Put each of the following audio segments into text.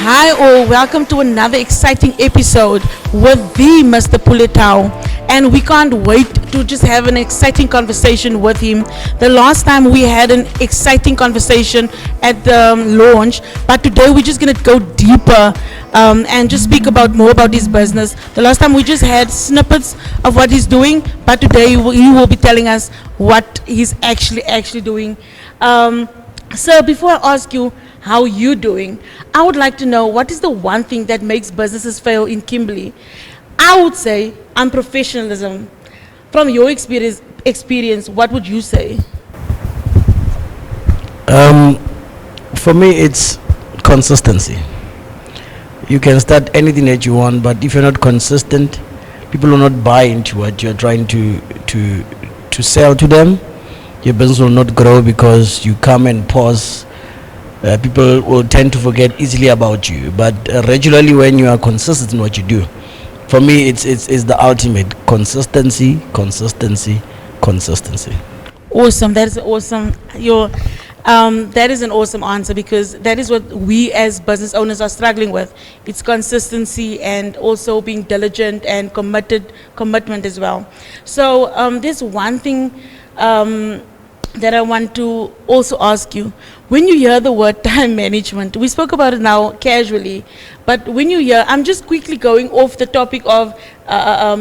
Hi all, welcome to another exciting episode with the Mr Pule Tau, and we can't wait to just have an exciting conversation with him. The last time we had an exciting conversation at the launch, but today we're just going to go deeper and just speak about more about his business. The last time we just had snippets of what he's doing, but today he will be telling us what he's actually doing. Sir, before I ask you how you doing, I would like to know what is the one thing that makes businesses fail in Kimberley. I would say unprofessionalism. From your experience, what would you say? For me, it's consistency. You can start anything that you want, but if you're not consistent, people will not buy into what you're trying to sell to them. Your business will not grow because you come and pause. People will tend to forget easily about you, but regularly when you are consistent in what you do, for me it's the ultimate consistency. Awesome, that is awesome. That is an awesome answer, because that is what we as business owners are struggling with. It's consistency and also being diligent and commitment as well. So there's one thing that I want to also ask you. When you hear the word time management, we spoke about it now casually, but when you hear, I'm just quickly going off the topic of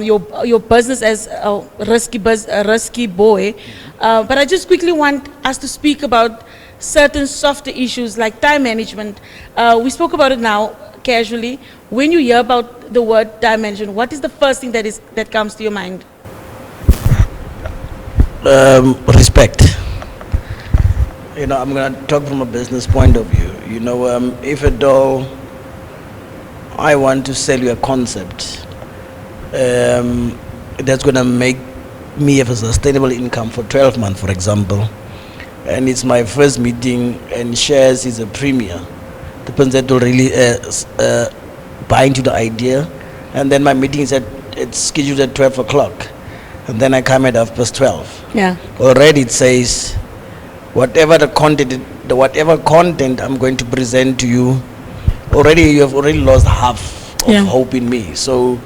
your business as a risky boy, but I just quickly want us to speak about certain softer issues like time management. We spoke about it now casually. When you hear about the word time management, what is the first thing that comes to your mind? Respect. I'm going to talk from a business point of view. If at all I want to sell you a concept that's going to make me have a sustainable income for 12 months, for example, and it's my first meeting and shares is a premier, the person that will really buy into the idea, and then my meeting is it's scheduled at 12 o'clock, and then I come at 12:30. Yeah. Already it says, whatever content I'm going to present to you, you have already lost half of hope in me. So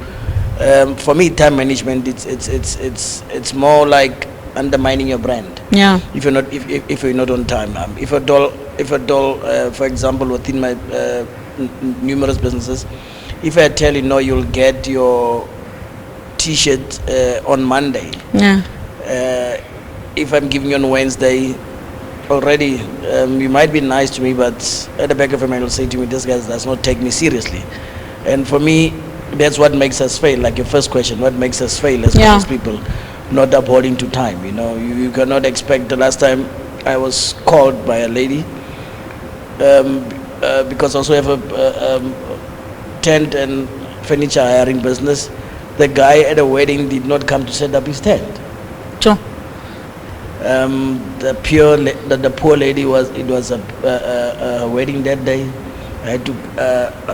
for me, time management, it's more like undermining your brand. Yeah. If you're not on time. If at all, for example, within my numerous businesses, if I tell you, no, you'll get your T-shirt on Monday. Yeah. If I'm giving you on Wednesday, already you might be nice to me, but at the back of your mind will say to me, this guy does not take me seriously. And for me, that's what makes us fail. Like your first question, what makes us fail as business people? Not upholding to time. You cannot expect. The last time I was called by a lady because also have a tent and furniture hiring business. The guy at a wedding did not come to set up his tent. Sure. The poor lady it was a wedding that day. I had to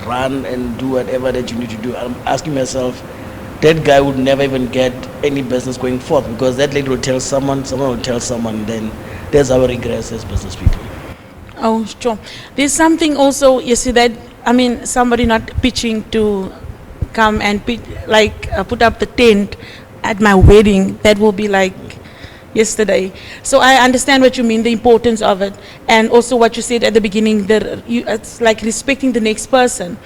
run and do whatever that you need to do. I'm asking myself, that guy would never even get any business going forth, because that lady will tell someone will tell someone, then there's our regress as business people. Oh, sure. There's something also, you see, that, somebody not pitching to come and put up the tent at my wedding, that will be like yesterday. So I understand what you mean, the importance of it, and also what you said at the beginning, that it's like respecting the next person.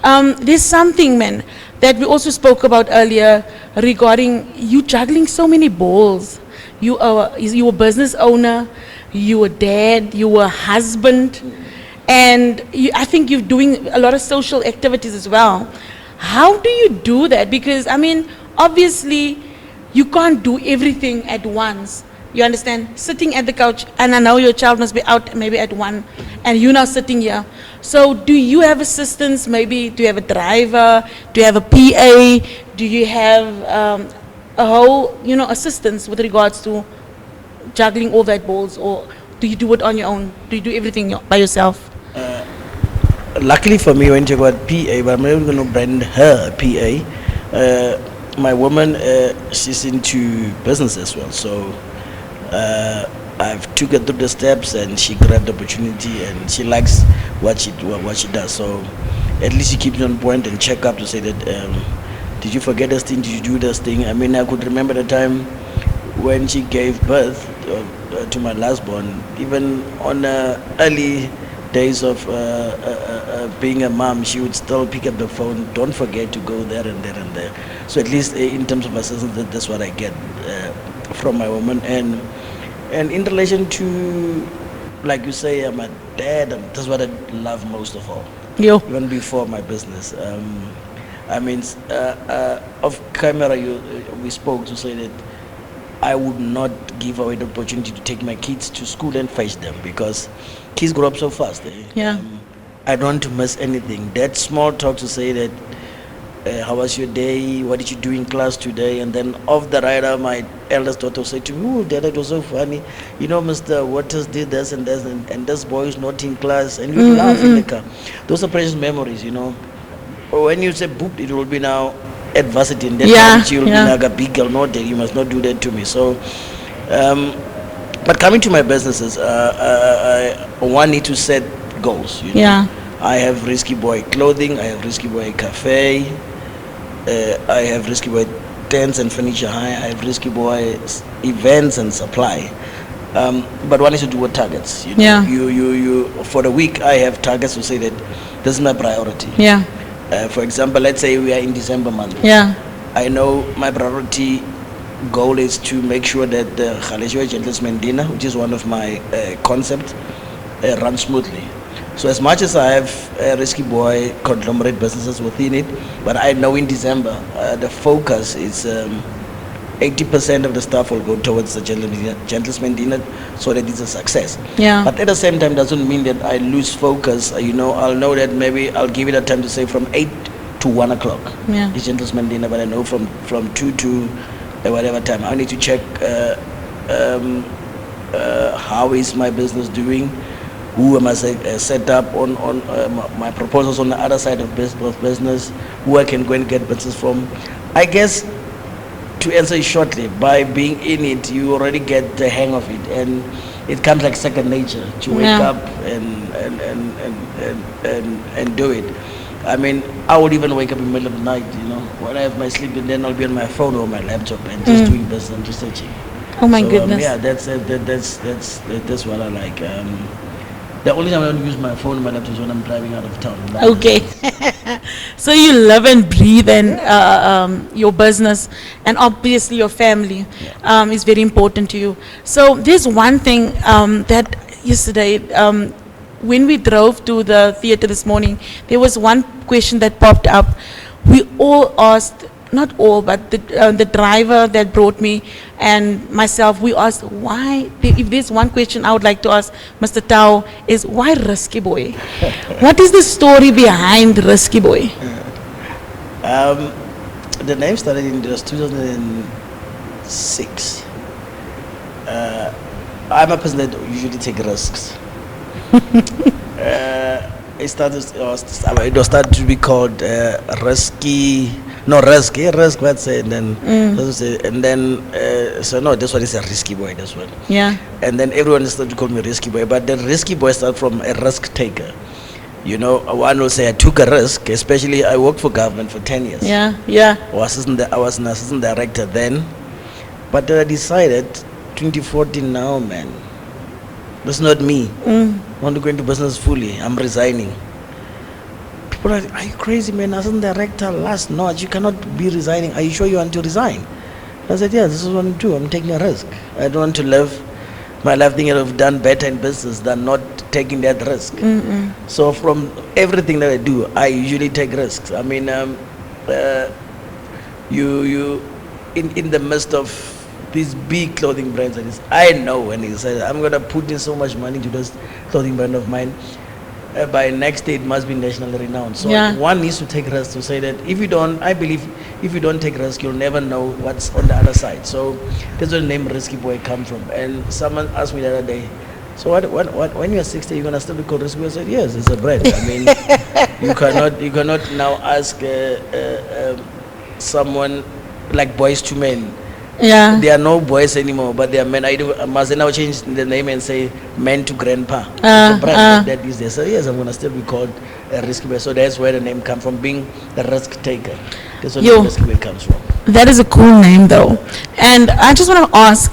There's something, man, that we also spoke about earlier regarding you juggling so many balls. You are a business owner, you a dad, you a husband, and I think you're doing a lot of social activities as well. How do you do that? Because obviously you can't do everything at once. You understand? Sitting at the couch, and I know your child must be out maybe at 1, and you're now sitting here. So do you have assistants? Maybe do you have a driver? Do you have a PA? Do you have a whole, assistance with regards to juggling all that balls, or do you do it on your own? Do you do everything by yourself? Luckily for me, when you got PA, but I'm not going to brand her PA. My woman, she's into business as well, so I've took her through the steps, and she grabbed the opportunity, and she likes what she does. So at least she keeps on point and check up to say that, did you forget this thing? Did you do this thing? I mean, I could remember the time when she gave birth to my last born. Even on early days of being a mom, she would still pick up the phone. Don't forget to go there and there and there. So at least in terms of assistance, that's what I get from my woman. And in relation to, like you say, I'm a dad. That's what I love most of all. Yo. Even before my business. I mean, off camera, we spoke to say that I would not give away the opportunity to take my kids to school and fetch them, because kids grow up so fast. Yeah. I don't want to miss anything. That small talk to say that, how was your day? What did you do in class today? And then off the rider, my eldest daughter said to me, "Oh, Dad, it was so funny. You know, Mr. Waters did this and this, and this boy is not in class." And you laugh in the car. Those are precious memories, you know. When you say boop, it will be now adversity, and then she will be like a big girl. No, Dad, you must not do that to me. So, but coming to my businesses, one need to set goals. You know? Yeah. I have Risky Boy Clothing, I have Risky Boy Cafe, I have Risky Boy Tents and Furniture High, I have Risky Boy Events and Supply. But one is to do with targets. You know? Yeah. You for the week, I have targets to say that this is my priority. Yeah. For example, let's say we are in December month. Yeah. I know my priority goal is to make sure that the Khaleshwa Gentleman Dinner, which is one of my concepts, runs smoothly. So as much as I have Risky Boy conglomerate businesses within it, but I know in December the focus is 80% of the staff will go towards the gentleman dinner, so that it's a success. Yeah. But at the same time, doesn't mean that I lose focus. You know, I'll know that maybe I'll give it a time to say from 8 to 1 o'clock. Yeah. The gentleman dinner, but I know from 2 to whatever time. I need to check how is my business doing. Who am I set up on my proposals on the other side of business, who I can go and get business from. I guess, to answer it shortly, by being in it, you already get the hang of it, and it comes like second nature to wake up and do it. I mean, I would even wake up in the middle of the night, you know, when I have my sleep, and then I'll be on my phone or my laptop and just doing business and researching. Oh my goodness. Yeah, that's what I like. The only time I don't use my phone and my laptop is when I'm driving out of town. Okay. So you live and breathe and your business, and obviously your family is very important to you. So there's one thing that yesterday, when we drove to the theater this morning, there was one question that popped up. We all asked, not all, but the driver that brought me and myself, we asked why. If there's one question I would like to ask Mr. Tau is, why Risky Boy? What is the story behind Risky Boy? The name started in 2006. I'm a person that usually take risks. It started to be called risky. No, risk, what's it? And then, so no, this one is a Risky Boy, this one. Yeah. And then everyone started to call me Risky Boy, but the Risky Boy started from a risk taker. You know, one will say I took a risk, especially I worked for government for 10 years. Yeah, yeah. I was an assistant director then, but I decided, 2014 now, man, that's not me. I want to go into business fully. I'm resigning. People are you crazy, man? Assistant director last notch, you cannot be resigning. Are you sure you want to resign? I said, yeah, this is what I'm doing. I'm taking a risk. I don't want to live my life thinking I've done better in business than not taking that risk. So from everything that I do, I usually take risks. I mean, you in the midst of these big clothing brands, and I know when he said I'm gonna put in so much money to this clothing brand of mine, by next day it must be nationally renowned. So one needs to take risks to say that if you don't, I believe if you don't take risk, you'll never know what's on the other side. So that's where the name Risky Boy comes from. And someone asked me the other day, so what when you're 60, you're gonna still be called Risky Boy? I said, yes, it's a brand. I mean, you cannot now ask someone like Boys to Men Yeah. There are no boys anymore, but they are men. I must now change the name and say men to grandpa. It's a brand that is there. So yes, I'm gonna still be called a risky boy. So that's where the name comes from, being the risk taker. That's where the risky boy comes from. That is a cool name, though. And I just want to ask,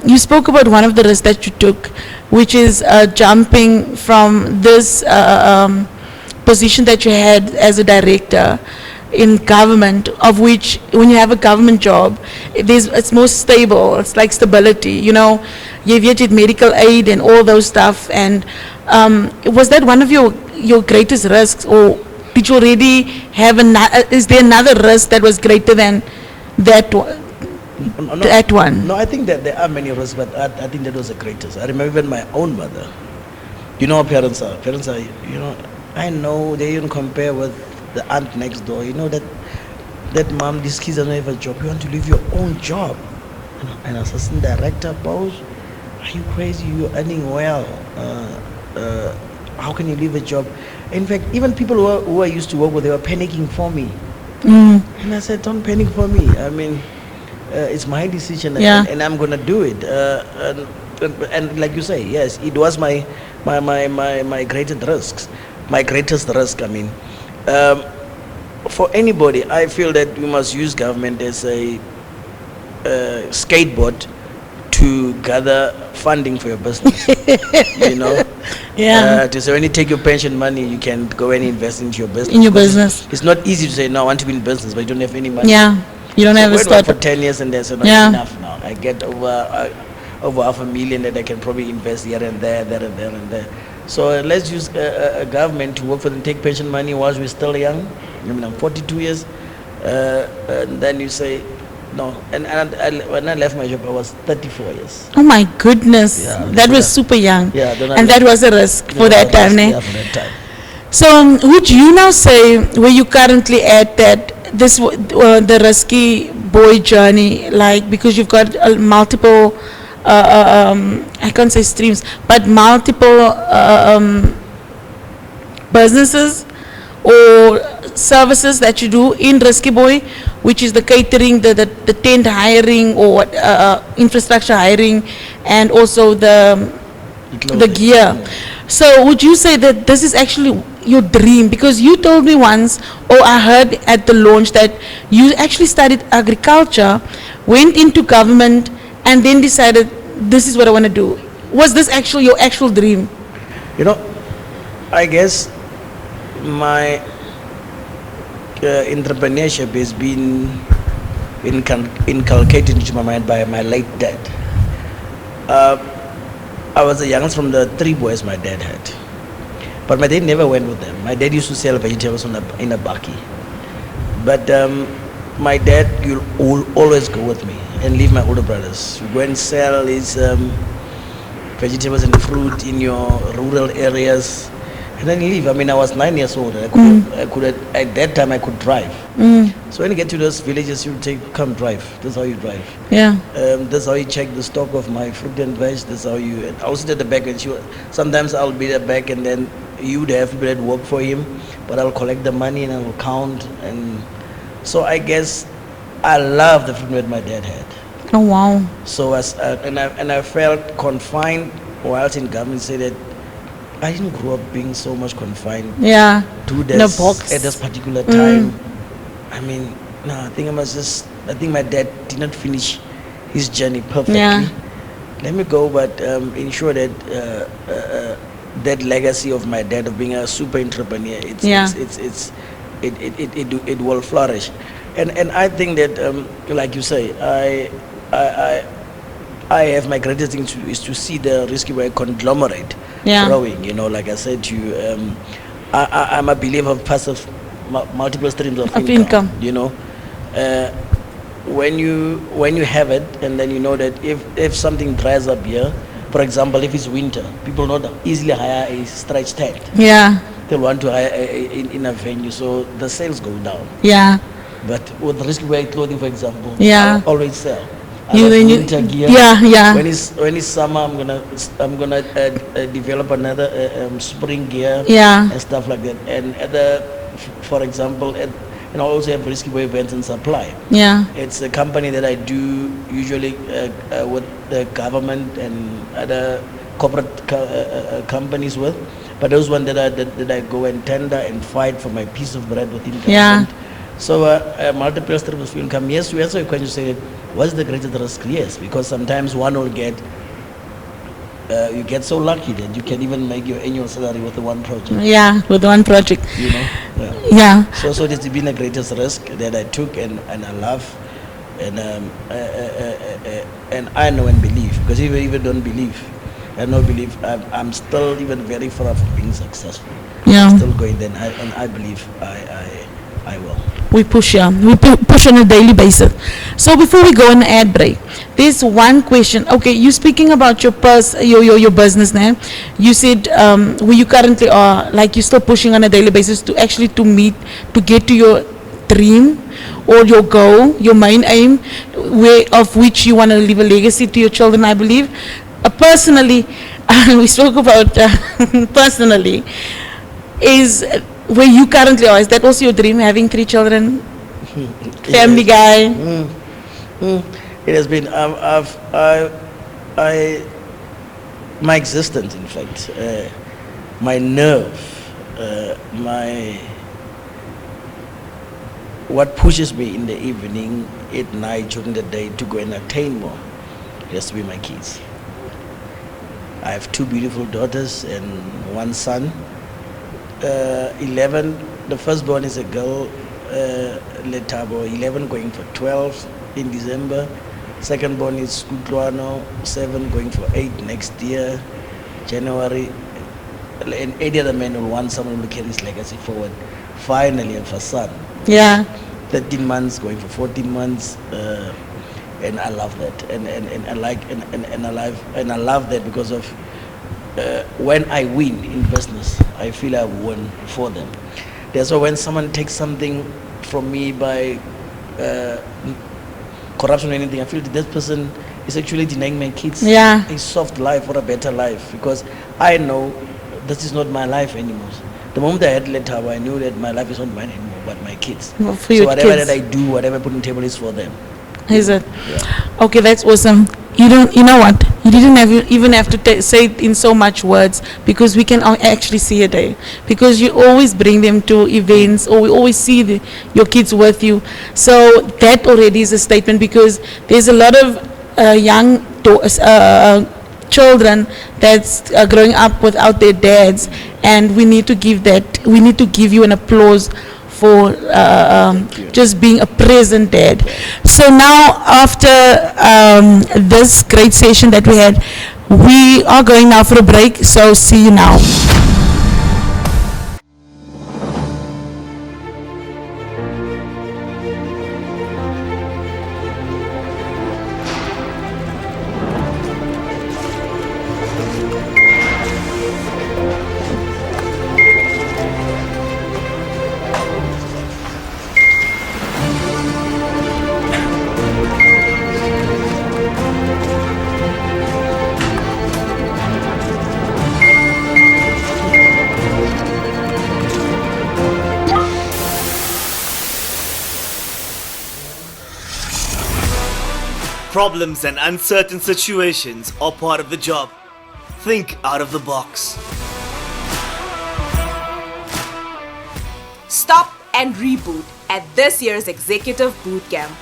you spoke about one of the risks that you took, which is jumping from this position that you had as a director in government, of which when you have a government job, it's more stable. It's like stability, you know. You have medical aid and all those stuff. And was that one of your greatest risks, or did you already have is there another risk that was greater than that one? That one? No, I think that there are many risks, but I think that was the greatest. I remember even my own mother. You know how parents are. Parents are, you know, I know they even compare with the aunt next door. You know that mom, these kids don't have a job. You want to leave your own job? You know, an assistant director, boss? Are you crazy? You're earning well. How can you leave a job? In fact, even people who I used to work with, they were panicking for me. And I said, don't panic for me. I mean, it's my decision, and I'm gonna do it. And like you say, yes, it was my greatest risks. My greatest risk. I mean, for anybody, I feel that we must use government as a skateboard to gather funding for your business. You know, to say when you take your pension money, you can go and invest into your business. In your business, it's not easy to say no, I want to be in business, but you don't have any money. Yeah, you don't have a start for 10 years, and there's enough now. I get over $500,000 that I can probably invest here and there, there and there and there. So let's use a government to work for them, take pension money whilst we're still young. I mean, I'm 42 years, and then you say. No, and when I left my job, I was 34 years. Oh my goodness, that was super young. Yeah, and that was a risk for that time, yeah, for that time. So, would you now say where you currently at that this the risky boy journey, like because you've got multiple, I can't say streams, but multiple businesses or services that you do in Risky Boy, which is the catering, the tent hiring or infrastructure hiring, and also the gear. So would you say that this is actually your dream? Because you told me once, or I heard at the launch, that you actually studied agriculture, went into government, and then decided this is what I want to do. Was this actually your actual dream? You know, I guess my entrepreneurship has been inculcated into my mind by my late dad. I was the youngest from the 3 boys my dad had, but my dad never went with them. My dad used to sell vegetables in a bakkie, but my dad will always go with me and leave my older brothers. We go and sell his vegetables and fruit in your rural areas. And then leave. I mean, I was 9 years old. I could at that time I could drive. So when you get to those villages, you come drive. That's how you drive. Yeah. That's how you check the stock of my fruit and veg. That's how you. I'll sit at the back, and sometimes I'll be at the back, and then you'd have people that work for him, but I'll collect the money and I'll count. And so I guess I love the freedom that my dad had. Oh wow. So I felt confined whilst in government. Say that I didn't grow up being so much confined to this box at this particular time. I mean, no, I think my dad did not finish his journey perfectly. Let me go, but ensure that that legacy of my dad of being a super entrepreneur, it will flourish. And I think that, like you say, I have my greatest thing is to see the Risky Boy conglomerate growing. You know, like I said to you, I'm a believer of passive, multiple streams of income. You know, when you have it, and then you know that if something dries up here, for example, if it's winter, people don't easily hire a stretch tent. They'll want to hire in a venue, so the sales go down. But with Risky Boy clothing, for example, I'll always sell. Winter gear. When it's summer, I'm gonna develop another spring gear and stuff like that. And for example, and I also have Risky Boy Events and Supply. Yeah. It's a company that I do usually with the government and other corporate companies with. But those one that I go and tender and fight for my piece of bread within government. Yeah. So multiple steps will come. Yes, we answer your question. Say, what's the greatest risk? Yes, because sometimes one will get. You get so lucky that you can even make your annual salary with the one project. Yeah, with one project. You know. Yeah. So it's been the greatest risk that I took, and I love, and I know and believe, because if you even don't believe, I don't believe, I'm still even very far from being successful. Yeah. I'm still going there, and I believe I will. We push, yeah. We push on a daily basis. So before we go on ad break, there's one question. Okay, you speaking about your your business now. You said where you currently are, like you're still pushing on a daily basis to actually to get to your dream or your goal, your main aim, of which you want to leave a legacy to your children, I believe. Personally, we spoke about personally, is where you currently are. Is that also your dream, having 3 children, family guy? It has been my existence, in fact, my nerve, what pushes me in the evening, at night, during the day to go and attain more, it has to be my kids. I have 2 beautiful daughters and 1 son. 11, the firstborn is a girl, Letabo, 11 going for 12 in December. Second born is Kutlwano, 7 going for 8 next year, January. And 8 other men will want someone to carry his legacy forward. Finally, and for son. Yeah. 13 months going for 14 months. And I love that, and I like and I love that because of when I win in business, I feel I won for them. That's why when someone takes something from me by corruption or anything, I feel that person is actually denying my kids a soft life or a better life, because I know this is not my life anymore. The moment I had Letaba, I knew that my life is not mine anymore, but my kids. Well, so whatever kids. That I do, whatever I put on the table is for them. Is it? Yeah. Okay, that's awesome. You know what? You didn't even have to say it in so much words, because we can actually see it there. Because you always bring them to events, or we always see your kids with you. So that already is a statement, because there's a lot of young children that's growing up without their dads, and we need to give you an applause for just being a present dad. So now, after this great session that we had, we are going now for a break, so see you now. Problems and uncertain situations are part of the job. Think out of the box. Stop and reboot at this year's Executive Bootcamp.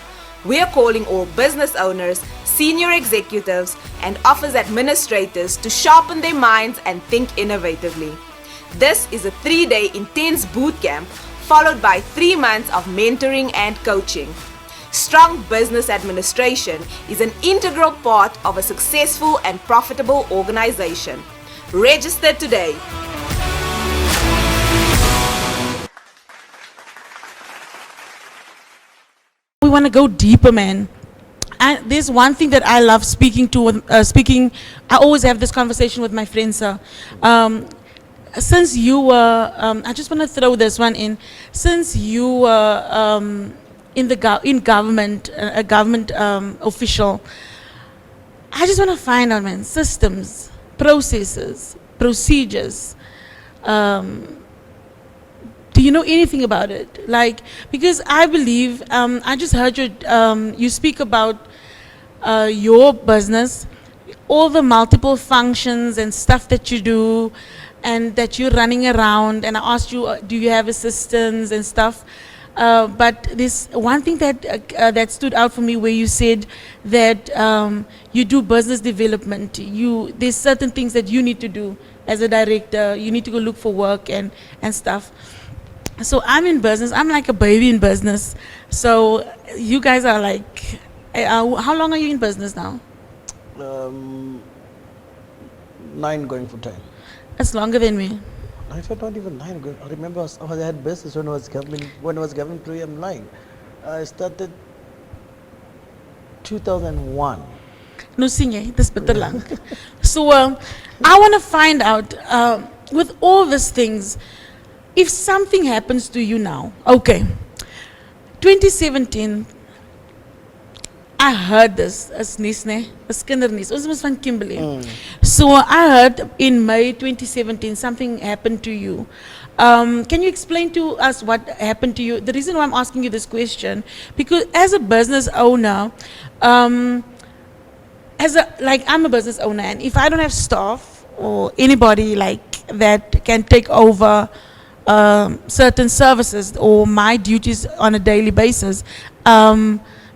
We are calling all business owners, senior executives, and office administrators to sharpen their minds and think innovatively. This is a 3-day intense bootcamp followed by 3 months of mentoring and coaching. Strong business administration is an integral part of a successful and profitable organization. Register today. We want to go deeper, man. And there's one thing that I love speaking. I always have this conversation with my friends, sir. Since you were, I just want to throw this one in. Since you were in government, a government official, I just want to find out, man, systems, processes, procedures. Do do you know anything about it? Like, because I believe, I just heard you speak about your business, all the multiple functions and stuff that you do, and that you're running around. And I asked you, do you have assistants and stuff? But this one thing that stood out for me, where you said that you do business development. There's certain things that you need to do as a director. You need to go look for work and stuff. So I'm in business. I'm like a baby in business. So you guys are like, how long are you in business now? 9 going for 10. That's longer than me. I said not even 9. I remember I had business when I was government 3. I'm 9. I started 2001. No sing, this better lang. So I want to find out, with all these things, if something happens to you now, okay, 2017, I heard this as Nisne, as kindernies. Ons was van Kimberley. So I heard in May 2017 something happened to you. Can you explain to us what happened to you? The reason why I'm asking you this question, because as a business owner, I'm a business owner, and if I don't have staff or anybody like that can take over certain services or my duties on a daily basis,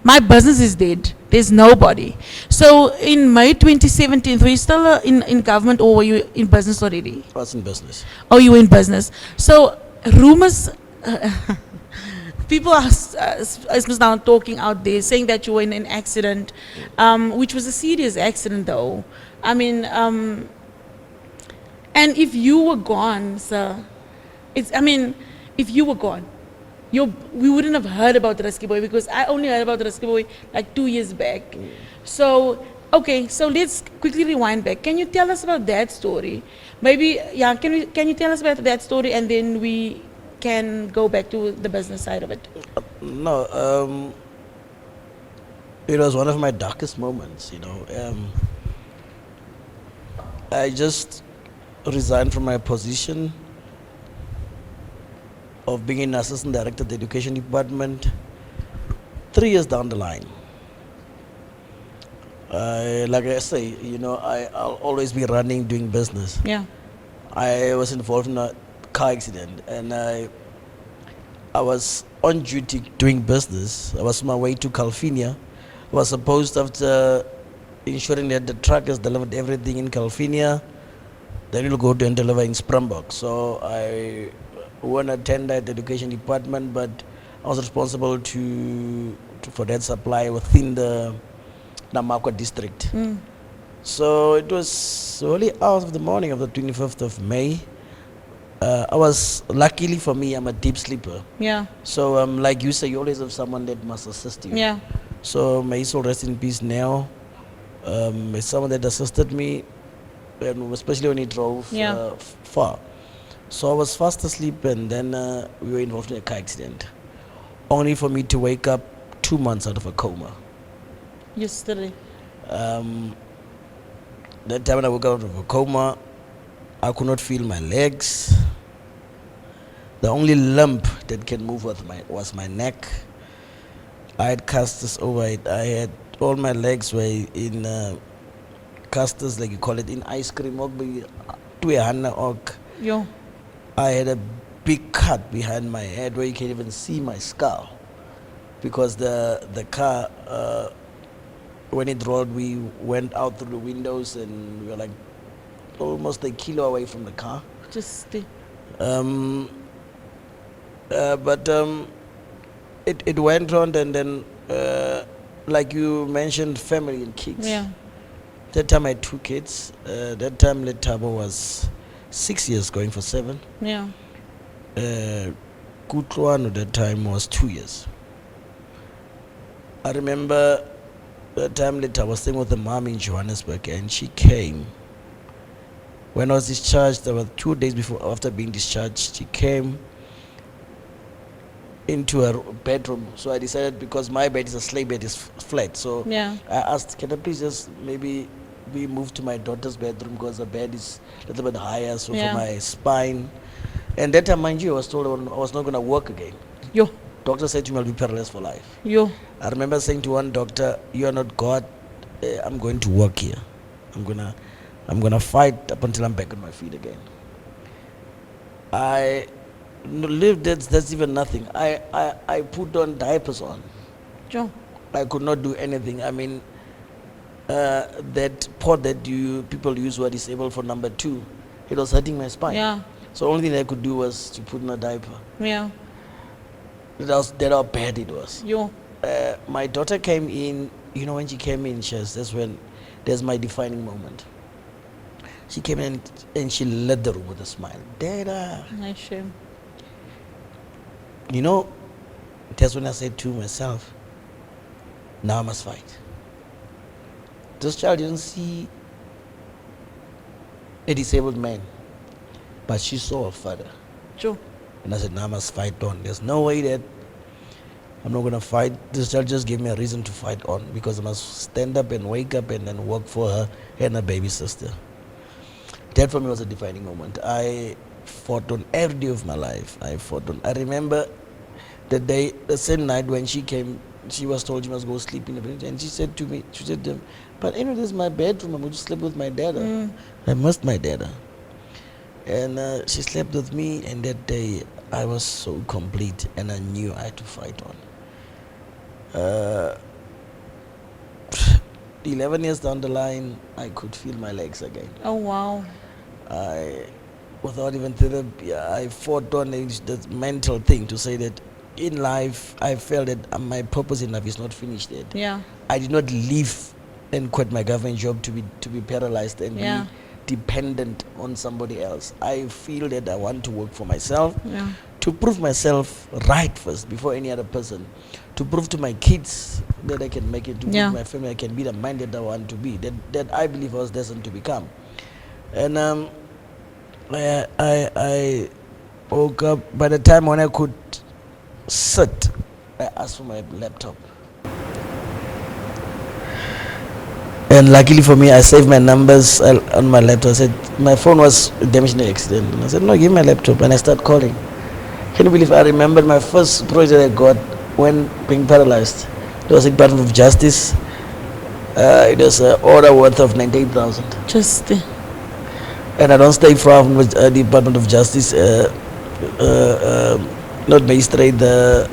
my business is dead. There's nobody. So in May 2017, were you still in government, or were you in business already? I was in business. Oh, you were in business. So rumors, people are now talking out there saying that you were in an accident, which was a serious accident though. I mean, and if you were gone, sir, if you were gone, we wouldn't have heard about Risky Boy, because I only heard about Risky Boy like 2 years back. So, okay, so let's quickly rewind back. Can you tell us about that story? Maybe, yeah, can you tell us about that story, and then we can go back to the business side of it? No, it was one of my darkest moments, I just resigned from my position of being an assistant director of the education department 3 years down the line. Like I say, I'll always be running, doing business. Yeah. I was involved in a car accident, and I was on duty doing business. I was on my way to Calvinia. I was supposed, after ensuring that the truck has delivered everything in Calvinia, then we'll go to and deliver in Springbok. So I won a tender at the education department, but I was responsible for that supply within the Namakwa district. So it was early hours of the morning of the 25th of May. I was, luckily for me, I'm a deep sleeper. Yeah. So like you say, you always have someone that must assist you. Yeah. So may his soul rest in peace now. Someone that assisted me, and especially when he drove far. So I was fast asleep, and then we were involved in a car accident, only for me to wake up 2 months out of a coma. Yesterday. That time when I woke up out of a coma, I could not feel my legs. The only lump that can move was my neck. I had casters over it. I had all my legs were in casters, like you call it, in ice cream. Yo. I had a big cut behind my head where you can't even see my skull, because the car, when it rolled, we went out through the windows, and we were like almost a kilo away from the car. Just stay. But it went on, and then like you mentioned, family and kids. Yeah. That time I had 2 kids. That time Letabo was 6 years, going for 7. Yeah. Kutluano at that time was 2 years. I remember that time later I was staying with the mom in Johannesburg, and she came. When I was discharged, there were 2 days after being discharged, she came into her bedroom. So I decided, because my bed is a sleigh bed, is flat. So Yeah. I asked, can I please just maybe we move to my daughter's bedroom, because the bed is a little bit higher, so Yeah. for my spine. And that time, mind you, I was told I was not going to work again. Yo, Doctor said to me, I'll be paralyzed for life. yo. I remember saying to one doctor, "You are not God. I'm going to work here. I'm gonna fight up until I'm back on my feet again." I lived. That's even nothing. I put on diapers on. Yo. I could not do anything. I mean, that pot that people use who are disabled for number 2, it was hurting my spine. Yeah. So only thing I could do was to put in a diaper. Yeah. That how bad it was. Yo. My daughter came in. You know, when she came in, that's when there's my defining moment. She came in and she led the room with a smile. Dada. Nice shame. You know, that's when I said to myself, now I must fight. This child didn't see a disabled man, but she saw a father. Yo. And I said, now I must fight on. There's no way that I'm not going to fight. This child just gave me a reason to fight on, because I must stand up and wake up and then work for her and her baby sister. That for me was a defining moment. I fought on every day of my life. I remember the same night when she came, she was told she must go sleep in the village. And she said to me, but anyway, this is my bedroom. I'm going to sleep with my dada. I missed my dada. And she slept with me, and that day I was so complete, and I knew I had to fight on. 11 years down the line, I could feel my legs again. Oh, wow. Without even therapy, I fought on this mental thing to say that in life, I felt that my purpose in life is not finished yet. Yeah. I did not leave and quit my government job to be paralyzed and be dependent on somebody else. I feel that I want to work for myself, to prove myself right first before any other person, to prove to my kids that I can make it, to prove my family I can be the man that I want to be, that I believe I was destined to become. And I woke up. By the time when I could sit, I asked for my laptop. And luckily for me, I saved my numbers on my laptop. I said, my phone was damaged in an accident. And I said, no, give me my laptop. And I started calling. Can you believe I remembered my first project I got when being paralyzed? It was a Department of Justice. It was an order worth of 98,000. Just. And I don't stay far from the Department of Justice. Not magistrate, this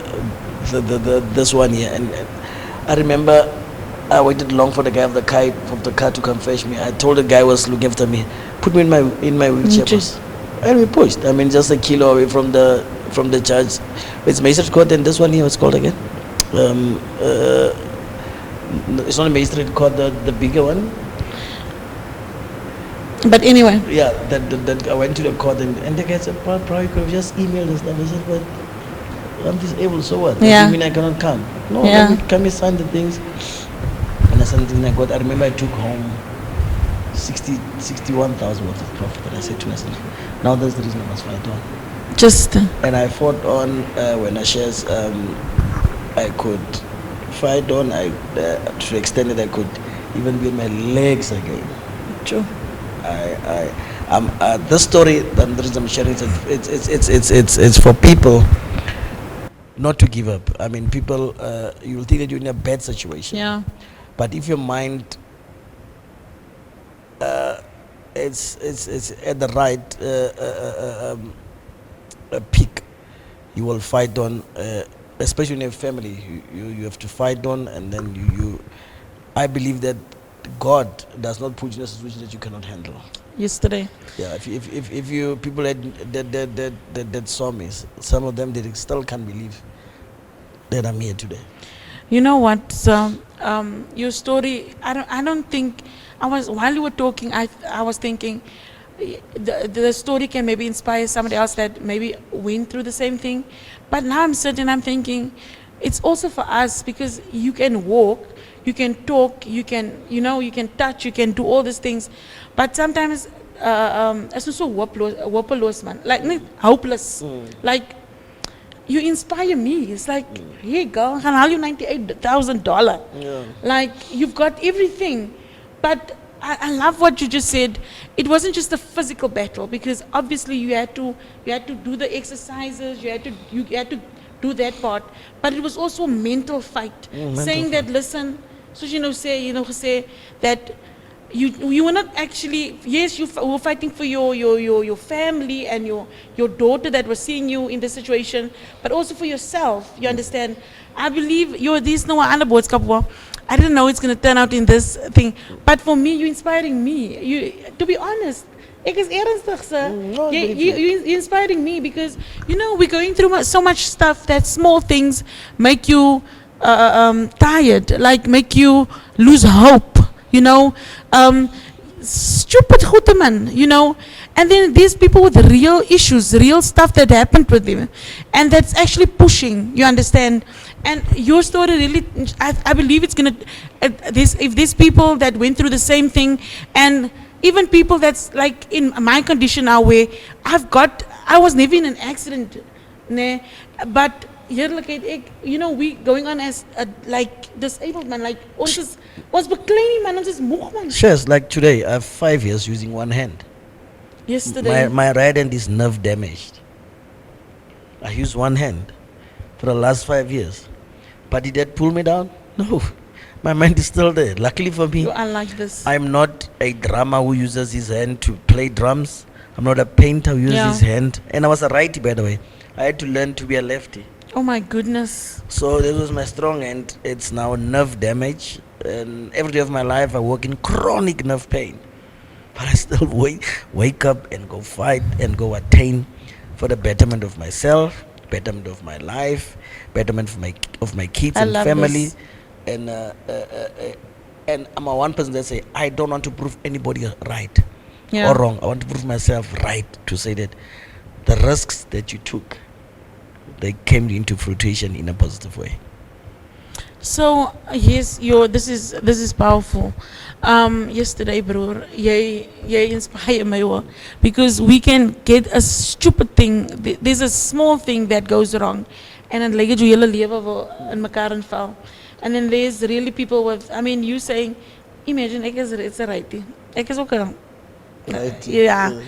one here. And I remember I waited long for the guy of the car to come fetch me. I told the guy who was looking after me, put me in my wheelchair. And we pushed. I mean, just a kilo away from the church. It's magistrate court, and this one here, what's called again? It's not a magistrate court, the bigger one. But anyway. Yeah, that I went to the court, and the guy said, probably could have just emailed and stuff. I said, but I'm disabled, so what? Yeah. You mean I cannot come? No, can we sign the things? And I signed the things I got. I remember I took home 61,000 worth of profit. And I said to myself, now that's the reason I must fight on. Just. And I fought on when I shares, I could fight on. To the extent that I could even be on my legs again. True. This story, the reason I'm sharing it's for people not to give up. I mean, people, you'll think that you're in a bad situation. Yeah. But if your mind, it's at the right peak, you will fight on. Especially in a family, you have to fight on, and then you. I believe that God does not put you in a situation that you cannot handle. Yesterday. Yeah, if you people that saw me, some of them they still can't believe that I'm here today. You know what? Your story. I don't think. While you were talking, I was thinking, the story can maybe inspire somebody else that maybe went through the same thing. But now I'm thinking, it's also for us, because you can walk. You can talk, you can touch, you can do all these things. But sometimes, it's also hopeloos, man. Like, hopeless. Like, you inspire me. It's like, hey, girl, I can haal you $98,000. Yeah. Like, you've got everything. But I love what you just said. It wasn't just a physical battle, because obviously you had to do the exercises, you had to do that part, but it was also a mental fight. Saying that, listen, so say that you were not actually, yes, were fighting for your family and your daughter that was seeing you in this situation, but also for yourself. You understand? I believe these no other boodskap wel. I didn't know it's going to turn out in this thing, but for me, you're inspiring me. To be honest, ek is ernstig, sir. You're inspiring me, because we're going through so much stuff that small things make you tired, like make you lose hope. Stupid goede man, and then there's people with real issues, real stuff that happened with them, and that's actually pushing, you understand. And your story really, I believe it's gonna, if there's people that went through the same thing, and even people that's like in my condition now, where I was never in an accident, nee, but heerlikheid, we going on as like disabled man, like ons beklein man, ons is moeg man. Shares, like today, I have 5 years using one hand. Yesterday, My right hand is nerve damaged. I use one hand for the last 5 years. But did that pull me down? No. My mind is still there. Luckily for me, you are like this. I'm not a drummer who uses his hand to play drums. I'm not a painter who uses his hand. And I was a righty, by the way. I had to learn to be a lefty. Oh my goodness. So this was my strong hand. It's now nerve damage. And every day of my life, I work in chronic nerve pain. But I still wake up and go fight and go attain for the betterment of myself, betterment of my life, betterment of my kids and family. This. And I'm a one person that say, I don't want to prove anybody right or wrong. I want to prove myself right, to say that the risks that you took, they came into fruition in a positive way. So yes, this is powerful. Yesterday, broer, jy inspire my hoor, because we can get a stupid thing. There's a small thing that goes wrong, and dan lyk dit jou hele lewe wil in mekaar inval. And then there's really people with, I mean, you saying, imagine it's a righty. Ek is ook a righty. Yeah.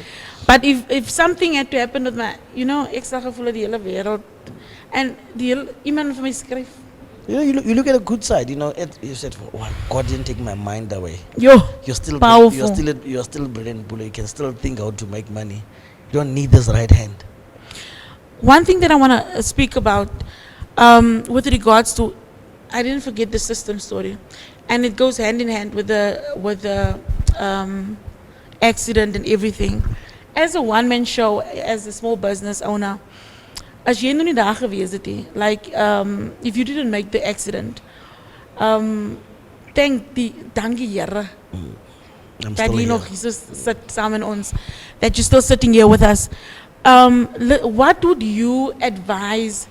But if something had to happen with my, ek sal gevoel die hele wêreld, and iemand vir my skryf. You look at the good side. You said, oh, God didn't take my mind away. You're still powerful. You're still brilliant, Pule. You can still think how to make money. You don't need this right hand. One thing that I want to speak about, with regards to, I didn't forget the system story, and it goes hand in hand with the accident and everything. As a one-man show, as a small business owner, as jy nou nie daar gewees het nie, like if you didn't make the accident, dankie Here dat jy nog hier sit saam met ons, that you're still sitting here with us. What would you advise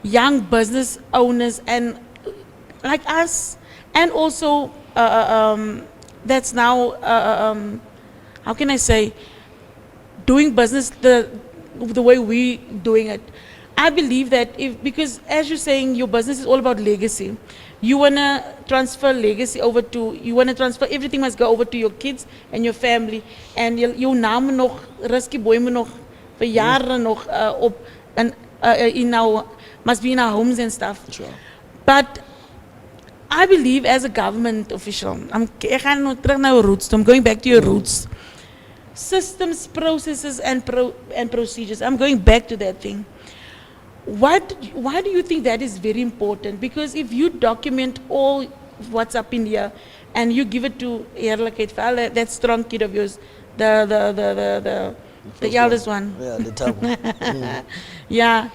young business owners and like us, and also that's now how can I say, doing business the way we doing it? I believe that because as you're saying, your business is all about legacy. You want to transfer legacy over to, you want to transfer, everything must go over to your kids and your family. And jou naam nog, risky boy moet nog, vir jare nog op, and must be in our homes and stuff. Sure. But I believe as a government official, I'm going back to your roots. Systems, processes, and procedures. I'm going back to that thing. Why do you think that is very important? Because if you document all what's up in here, and you give it to that strong kid of yours, the eldest one. Yeah, the top one. Yeah,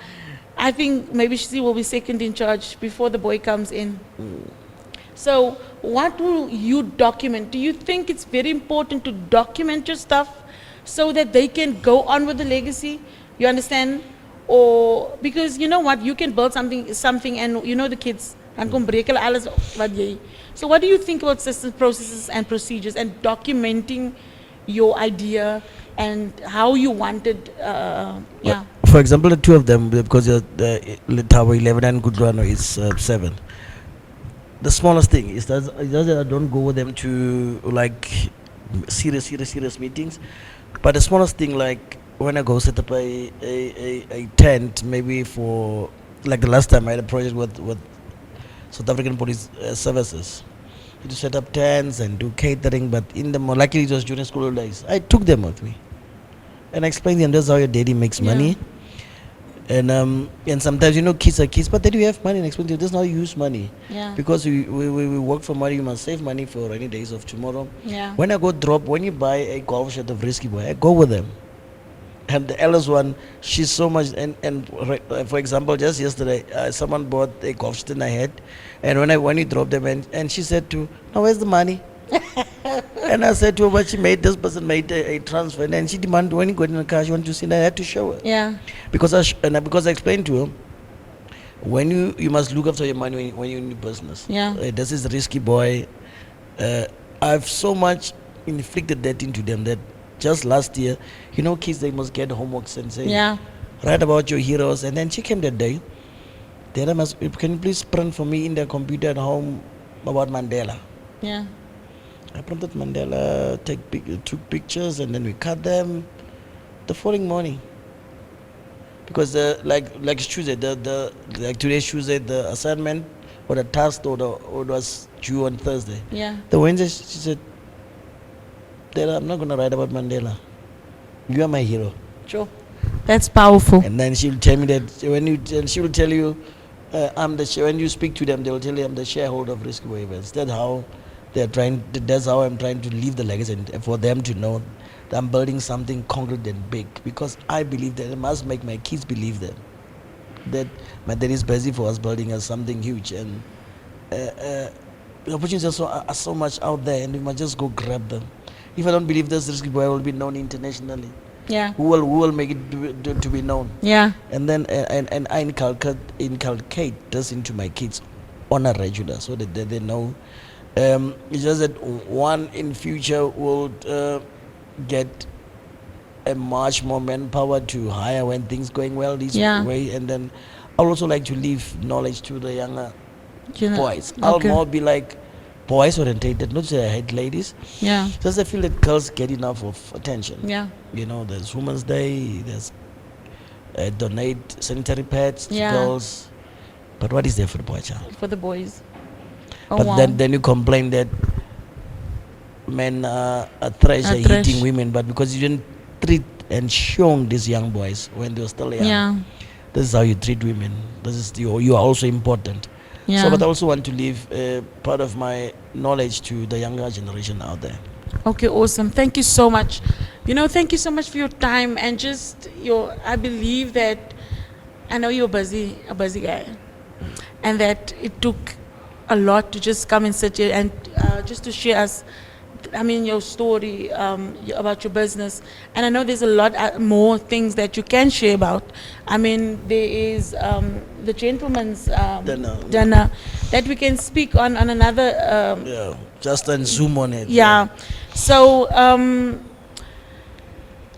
I think maybe she will be second in charge before the boy comes in. So what will you document? Do you think it's very important to document your stuff so that they can go on with the legacy? You understand? Or because you know what, you can build something and the kids and kom breek hulle alles wat jy. So what do you think about systems, processes and procedures, and documenting your idea and how you wanted For example, the two of them, because the Tower 11 and Gudrano is 7. The smallest thing is that I don't go with them to like serious meetings. But the smallest thing, like when I go set up a tent, maybe for like the last time I had a project with South African Police Services to set up tents and do catering. But in the more luckily it was during school days, I took them with me and I explained them that's how your daddy makes money. And sometimes kids are kids, but then you have money and explain to you this is how you use money. Yeah. Because we work for money, you must save money for rainy days of tomorrow. Yeah. When I go drop, when you buy a golf shirt of Risky Boy, I go with them. And the eldest one, she's so much. And for example, just yesterday, someone bought a golf shirt in I had, and when you drop them, and she said to, "Now where's the money?" And I said to her, "But this person made a transfer, and she demanded when you go in the car, she wanted to see, and I had to show her." Yeah. Because I explained to her, when you must look after your money when you're in business. Yeah. This is Risky Boy. I've so much inflicted that into them that just last year, kids, they must get homeworks and say, Yeah. write about your heroes. And then she came that day. Then can you please print for me in the computer at home about Mandela? Yeah. I printed Mandela, took pictures, and then we cut them the following morning. Because like Tuesday, like today's Tuesday, the assignment or the task or was due on Thursday. Yeah. The Wednesday, she said, "Dad, I'm not going to write about Mandela. You are my hero." Sure. That's powerful. And then she'll tell me that she will tell you, when you speak to them, they will tell you I'm the shareholder of Risky Waivers. That's how I'm trying to leave the legacy and for them to know that I'm building something concrete and big, because I believe that I must make my kids believe that my dad is busy for us building us something huge, and the opportunities are so much out there, and we must just go grab them. If I don't believe this Risky Boy will be known internationally, Yeah. who will make it to be known? Yeah. And then and I inculcate this into my kids on a regular, so that they know. It's just that one in future will get a much more manpower to hire when things going well this way, and then I would also like to leave knowledge to the younger boys. I'll more be like boys orientated, not say I hate ladies. Yeah. Just I feel that girls get enough of attention. Yeah. There's Women's Day, there's donate sanitary pads to Yeah. girls, but what is there for the boy child? For the boys. Oh, But wow. then you complain that men are trash, are trash. hitting women, but because you didn't treat and show these young boys when they were still young. Yeah. This is how you treat women. This is you are also important. Yeah. So, but I also want to leave part of my knowledge to the younger generation out there. Okay, awesome. Thank you so much. Thank you so much for your time and just I believe that I know you're a busy guy, and that it took a lot to just come and sit here and just to share us, your story about your business. And I know there's a lot more things that you can share about. There is the gentleman's dinner that we can speak on another. Just on Zoom on it. Yeah. So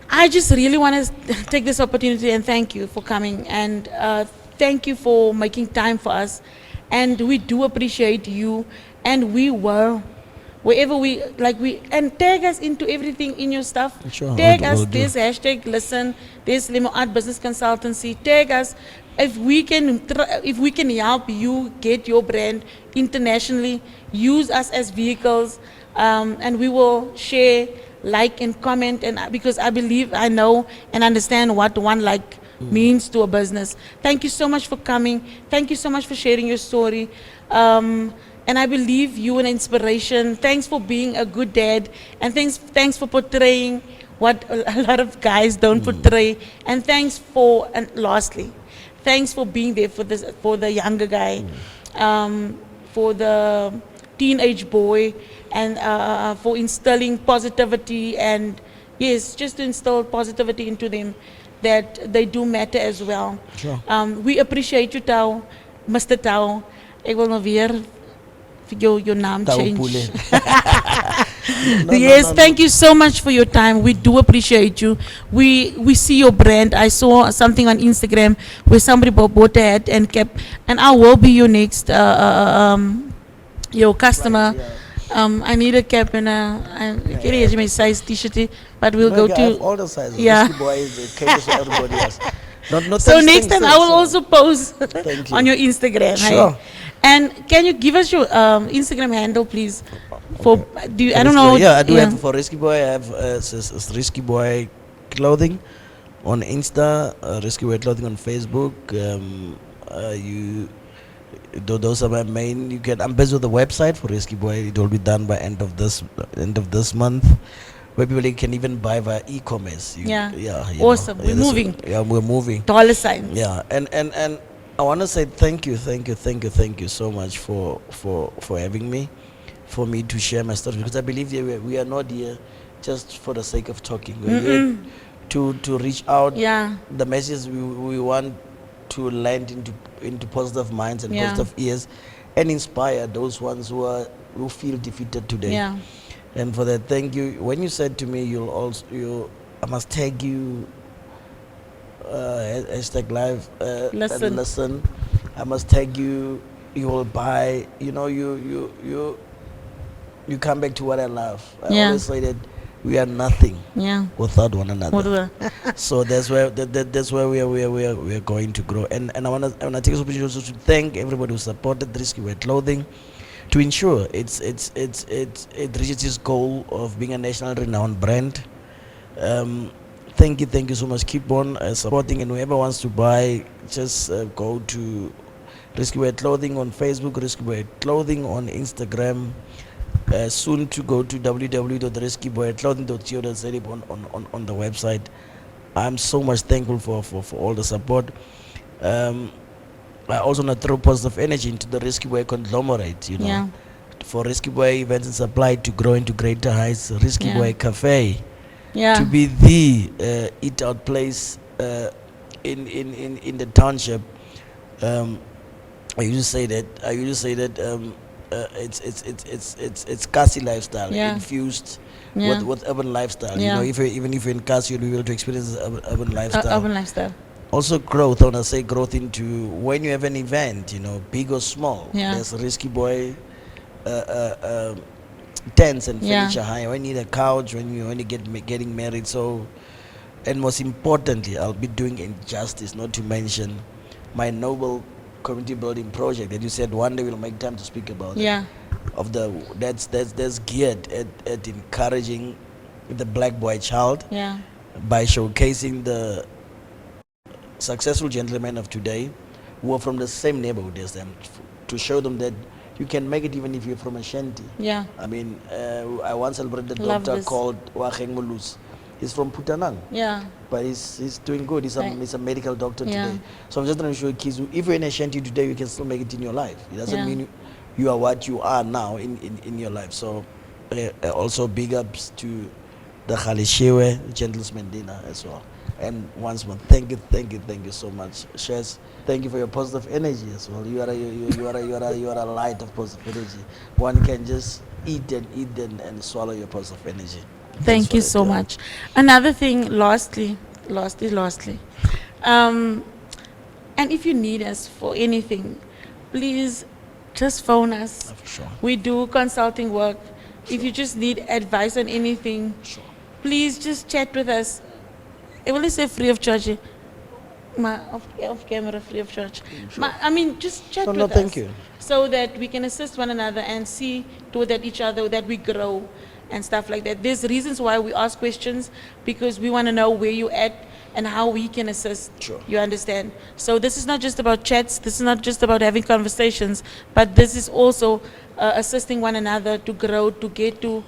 I just really want to take this opportunity and thank you for coming, and thank you for making time for us. And we do appreciate you, and we will, wherever and tag us into everything in your stuff. Sure, Tag we'll us, do. this hashtag listen, this Limo Art Business Consultancy. Tag us if we can help you get your brand internationally. Use us as vehicles, and we will share, like, and comment. And because I believe I know and understand what one like means to a business. Thank you so much for coming. Thank you so much for sharing your story. And I believe you an inspiration. Thanks for being a good dad, and thanks for portraying what a lot of guys don't portray. And lastly, thanks for being there for the younger guy, for the teenage boy, and for instilling positivity, and yes, just to instill positivity into them, that they do matter as well. Sure. We appreciate you, Tau, Mr. Tau. Ek wil nou weer your naam Tau change. Pule. Yes, thank you so much for your time. We do appreciate you. We see your brand. I saw something on Instagram where somebody bought a hat and kept, and I will be your next your customer. I need a cap and I can't get my size t-shirt, but we'll go I have to. all the sizes. Yeah. Risky boy it caters to everybody else. Not So thanks, next time I will also post Thank on you. your Instagram. Sure. Hey? And can you give us your Instagram handle, please? For do you, I don't Risky know. Boy. Yeah, I do have for Risky Boy. I have it's Risky Boy Clothing on Insta, Risky Boy Clothing on Facebook. Those are my main. You can. I'm busy with the website for Risky Boy. It will be done by end of this month. Where people can even buy via e-commerce. Yeah. Yeah. Awesome. We're moving. Yeah, we're moving. Dollar signs. Yeah, and I want to say thank you so much for having me, for me to share my story, because I believe that we are not here just for the sake of talking. We're here to reach out. Yeah. The message we want to land into positive minds and Yeah. positive ears, and inspire those ones who feel defeated today. Yeah. And for that, thank you. When you said to me, I must tag you. Hashtag live Listen. and listen. I must tag you. You will buy. You come back to what I love. I Yeah. always say that we are nothing Yeah. without one another. What do I- So that's where that's where we are going to grow. And I wanna take this opportunity also to thank everybody who supported Risky Wear Clothing to ensure it reaches its goal of being a national renowned brand. Thank you so much. Keep on supporting, and whoever wants to buy, just go to Risky Wear Clothing on Facebook, Risky Wear Clothing on Instagram. Soon to go to www.riskyboyclothing.co.za on the website. I'm so much thankful for all the support. I also want to throw positive energy into the Risky Boy conglomerate, Yeah. for Risky Boy Events and Supply to grow into greater heights, Risky Yeah. Boy Cafe Yeah. to be the eat out place in the township. I usually say that it's Kasi lifestyle Yeah. infused Yeah. with urban lifestyle. Yeah. Even if you're in Kasi, you'll be able to experience urban lifestyle. Urban lifestyle. Also growth, I want to say growth into when you have an event, big or small. Yeah. There's a Risky Boy tents and Yeah. furniture hire. When you need a couch, when you getting married. So, and most importantly, I'll be doing injustice not to mention my noble community building project that you said one day we'll make time to speak about. Yeah. That's geared at encouraging the black boy child Yeah. by showcasing the successful gentlemen of today who are from the same neighborhood as them, to show them that you can make it even if you're from a shanty. Yeah. I mean, I once celebrated a Love doctor this. called Waheng Mulus. He's from Putanang, Yeah. but he's doing good. He's a medical doctor Yeah. today. So I'm just trying to show kids, if you're in a shanty today, you can still make it in your life. It doesn't Yeah. mean you are what you are now in your life. So also big ups to the Khalishewe Gentleman's Dinner as well. And once more, thank you so much, Shes. Thank you for your positive energy as well. You are a light of positive energy. One can just eat and swallow your positive energy. Thank you so much. Another thing, lastly, and if you need us for anything, please just phone us. For sure. We do consulting work. If you just need advice on anything, Sure. please just chat with us. I will say free of charge. Off camera, free of charge. I mean, just chat with us. Thank you. So that we can assist one another and see to that each other, that we grow and stuff like that. There's reasons why we ask questions, because we want to know where you're at and how we can assist. Sure. You understand? So this is not just about chats. This is not just about having conversations, but this is also assisting one another to grow, to get to